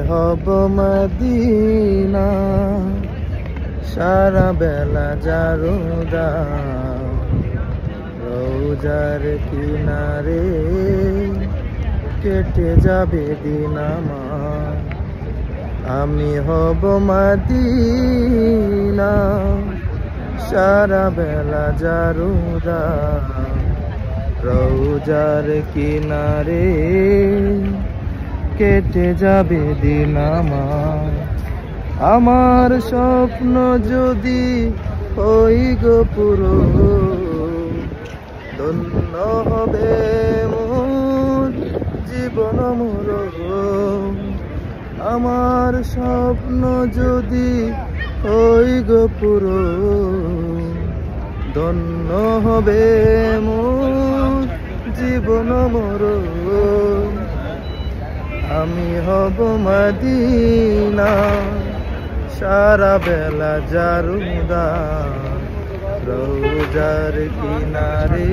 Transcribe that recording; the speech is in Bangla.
হব মদিনা সারা বেলা জারুদা রোজার কিনারে কেটে যাবে দিন আমার। আমি হব মদিনা সারা বেলা জারুদা রোজার কিনারে কেটে যাবে দিন আমার। আমার স্বপ্ন যদি হই গো পুরো ধন্য হবে মোর জীবন মোর। আমার স্বপ্ন যদি হই গো পুরো ধন্য হবে মোর জীবন মোর। আমি হব মদিনা সারা বেলা জারুদা রোজার কিনারে